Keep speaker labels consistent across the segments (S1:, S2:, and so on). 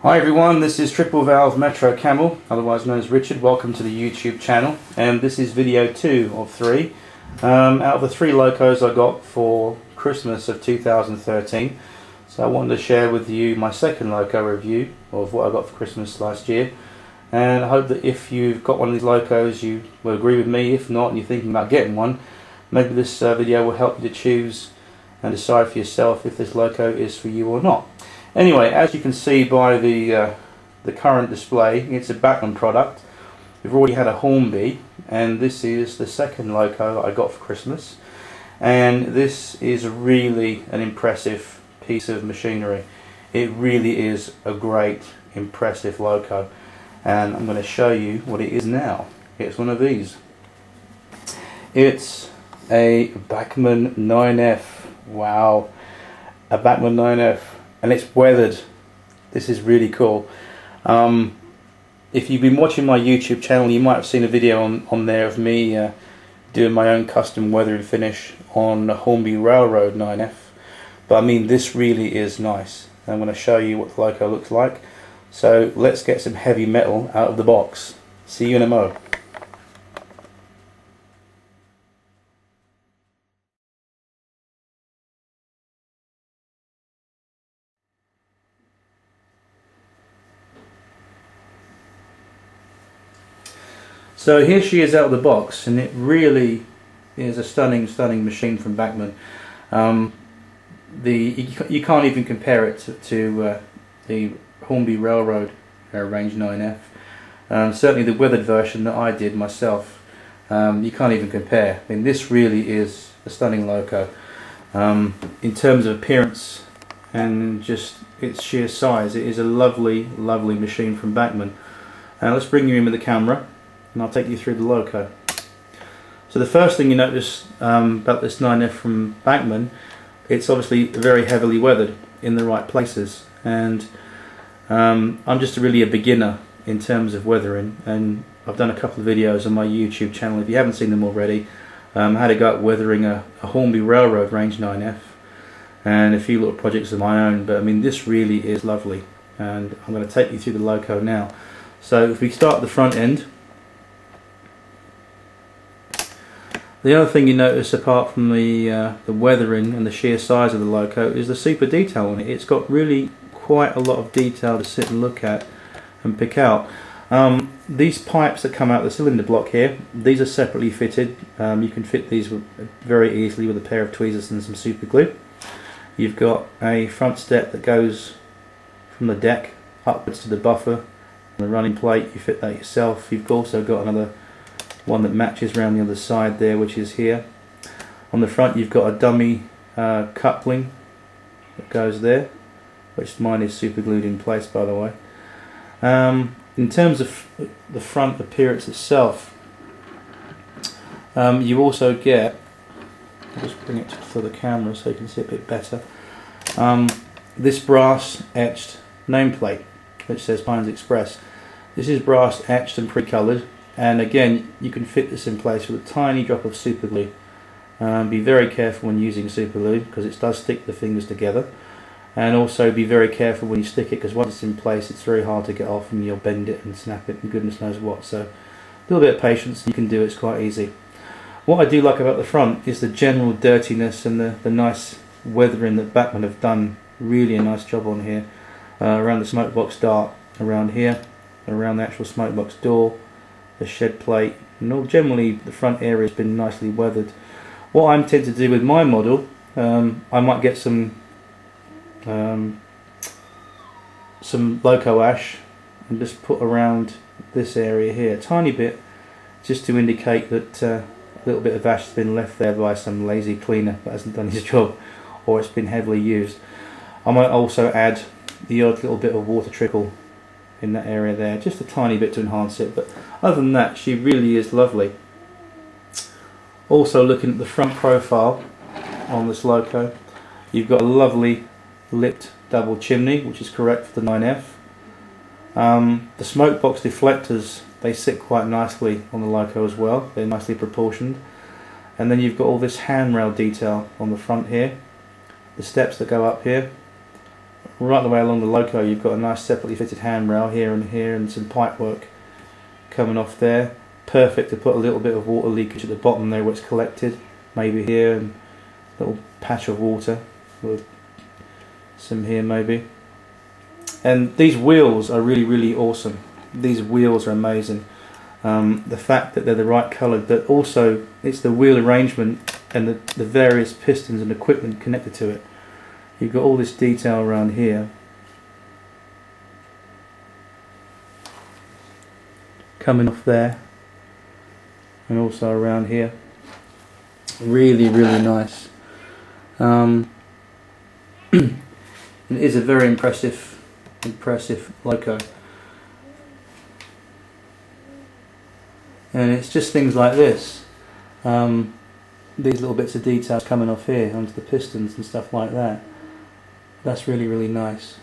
S1: Hi everyone, this is Triple Valve Metro Camel, otherwise known as Richard. Welcome to the YouTube channel, and this is video 2 of 3 out of the 3 Locos I got for Christmas of 2013. So I wanted to share with you my second Loco review of what I got for Christmas last year, and I hope that if you've got one of these Locos you will agree with me. If not and you're thinking about getting one, maybe this video will help you to choose and decide for yourself if this Loco is for you or not. Anyway, as you can see by the current display, it's a Bachmann product. We've already had a Hornby, and this is the second Loco that I got for Christmas. And this is really an impressive piece of machinery. It really is a great, impressive Loco. And I'm going to show you what it is now. It's one of these. It's a Bachmann 9F. Wow, a Bachmann 9F. And it's weathered. This is really cool. If you've been watching my YouTube channel, you might have seen a video on there of me doing my own custom weathering finish on the Hornby Railroad 9F. But I mean, this really is nice. I'm going to show you what the Loco looks like. So let's get some heavy metal out of the box. See you in a mo. So here she is out of the box, and it really is a stunning machine from Bachmann. You can't even compare it to the Hornby Railroad Range 9F. Certainly the weathered version that I did myself, you can't even compare. I mean, this really is a stunning Loco. In terms of appearance and just its sheer size, it is a lovely machine from Bachmann. Let's bring you in with the camera, and I'll take you through the Loco. So the first thing you notice about this 9F from Bachmann, it's obviously very heavily weathered in the right places, and I'm just really a beginner in terms of weathering, and I've done a couple of videos on my YouTube channel. If you haven't seen them already, I had a go at weathering a Hornby Railroad Range 9F and a few little projects of my own, but I mean, this really is lovely, and I'm going to take you through the Loco now. So if we start at the front end, the other thing you notice, apart from the weathering and the sheer size of the Loco, is the super detail on it. It's got really quite a lot of detail to sit and look at and pick out. These pipes that come out of the cylinder block here, these are separately fitted. You can fit these very easily with a pair of tweezers and some super glue. You've got a front step that goes from the deck upwards to the buffer and the running plate. You fit that yourself. You've also got another one that matches around the other side there, which is here. On the front you've got a dummy coupling that goes there, which mine is super glued in place, by the way. In terms of the front appearance itself, you also get, I'll just bring it for the camera so you can see it a bit better, this brass etched nameplate which says Pines Express. This is brass etched and pre-coloured, and again you can fit this in place with a tiny drop of super glue. Be very careful when using super glue because it does stick the fingers together, and also be very careful when you stick it, because once it's in place it's very hard to get off and you'll bend it and snap it and goodness knows what. So a little bit of patience, you can do it, it's quite easy. What I do like about the front is the general dirtiness and the nice weathering that Bachmann have done really a nice job on here. Around the smoke box dart, around here, around the actual smoke box door, the shed plate, and all generally the front area has been nicely weathered. What I'm tempted to do with my model, I might get some Loco ash and just put around this area here a tiny bit, just to indicate that a little bit of ash has been left there by some lazy cleaner that hasn't done his job, or it's been heavily used. I might also add the odd little bit of water trickle in that area there, just a tiny bit to enhance it, but other than that she really is lovely. Also, looking at the front profile on this Loco, you've got a lovely lipped double chimney, which is correct for the 9F. The smoke box deflectors, they sit quite nicely on the Loco as well, they're nicely proportioned. And then you've got all this handrail detail on the front here, the steps that go up here, right the way along the Loco you've got a nice separately fitted handrail here and some pipe work coming off there. Perfect to put a little bit of water leakage at the bottom there where it's collected, maybe here, and a little patch of water with some here maybe. And these wheels are really awesome. These wheels are amazing. The fact that they're the right colour, but also it's the wheel arrangement and the various pistons and equipment connected to it. You've got all this detail around here coming off there and also around here. Really nice. It is a very impressive Loco. And it's just things like this, these little bits of detail coming off here onto the pistons and stuff like that. That's really nice.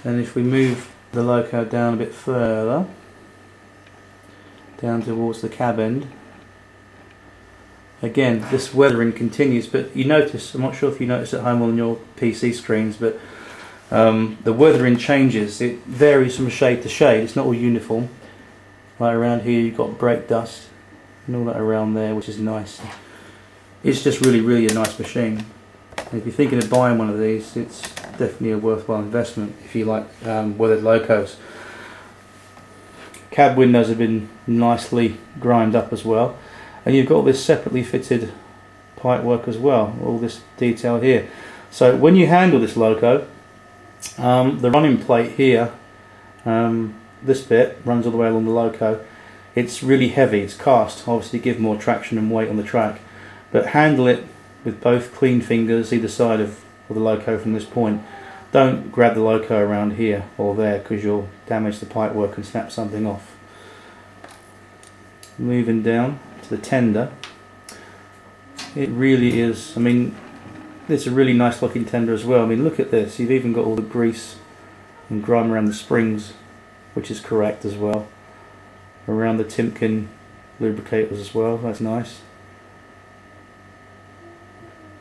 S1: And if we move the Loco down a bit further, down towards the cab end, again this weathering continues, but you notice, I'm not sure if you notice at home on your PC screens, but the weathering changes. It varies from shade to shade. It's not all uniform. Like around here you've got brake dust and all that around there, which is nice. It's just really a nice machine. And if you're thinking of buying one of these, it's definitely a worthwhile investment if you like weathered Locos. Cab windows have been nicely grimed up as well, and you've got this separately fitted pipe work as well, all this detail here. So when you handle this Loco, the running plate here, this bit runs all the way along the Loco. It's really heavy, it's cast, obviously to give more traction and weight on the track, but handle it with both clean fingers either side of the Loco from this point. Don't grab the Loco around here or there because you'll damage the pipe work and snap something off. Moving down to the tender, it really is, I mean, it's a really nice looking tender as well. I mean, look at this, you've even got all the grease and grime around the springs, which is correct as well. Around the Timken lubricators as well, that's nice.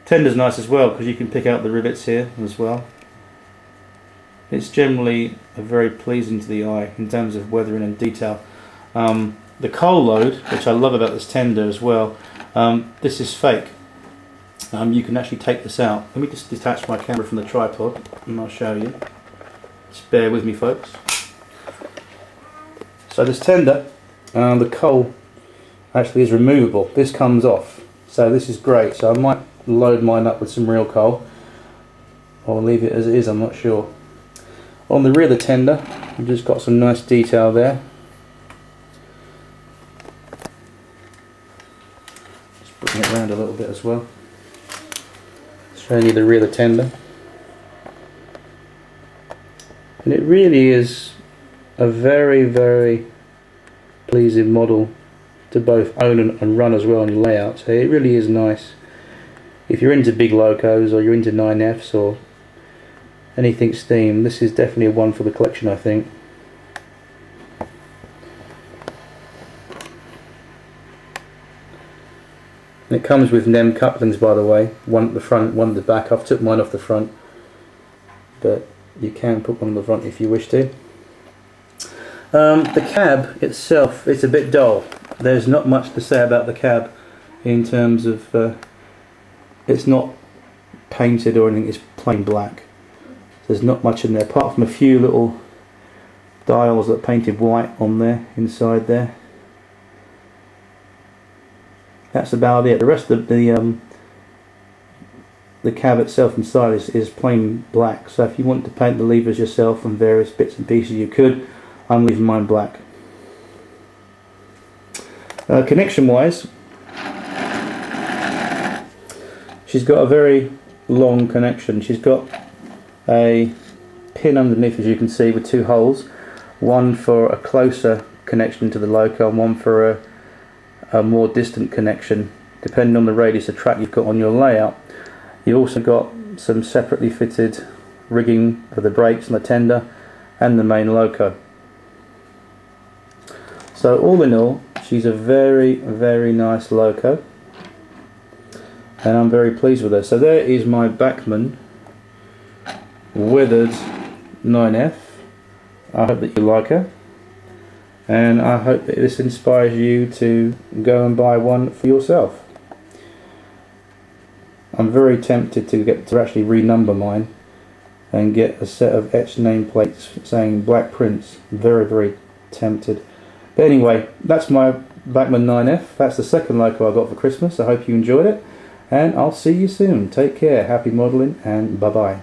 S1: Tender's nice as well because you can pick out the rivets here as well. It's generally very pleasing to the eye in terms of weathering and detail. The coal load, which I love about this tender as well, this is fake. You can actually take this out. Let me just detach my camera from the tripod and I'll show you. Just bear with me, folks. So this tender, the coal actually is removable. This comes off, so this is great. So I might load mine up with some real coal or leave it as it is, I'm not sure. On the rear of the tender, we've just got some nice detail there. Just bring it around a little bit as well. Showing you the rear of the tender. And it really is a very pleasing model to both own and run as well in layout. So it really is nice. If you're into big Locos or you're into 9Fs or anything steam, this is definitely a one for the collection, I think. And it comes with NEM couplings, by the way, one at the front, one at the back. I've took mine off the front, but you can put one on the front if you wish to. The cab itself, it's a bit dull. There's not much to say about the cab in terms of it's not painted or anything, it's plain black. There's not much in there apart from a few little dials that are painted white on there, inside there. That's about it. The rest of the cab itself inside is plain black. So if you want to paint the levers yourself and various bits and pieces, you could. I'm leaving mine black. Connection wise, she's got a very long connection. She's got a pin underneath, as you can see, with two holes, one for a closer connection to the Loco and one for a more distant connection, depending on the radius of track you've got on your layout. You've also got some separately fitted rigging for the brakes and the tender and the main Loco. So all in all, she's a very nice Loco. and I'm very pleased with her. So there is my Bachmann weathered 9F. I hope that you like her, and I hope that this inspires you to go and buy one for yourself. I'm very tempted to actually renumber mine and get a set of etched nameplates saying Black Prince. Very, very tempted. But anyway, that's my Bachmann 9F. That's the second Loco I got for Christmas. I hope you enjoyed it, and I'll see you soon. Take care, happy modelling, and bye bye.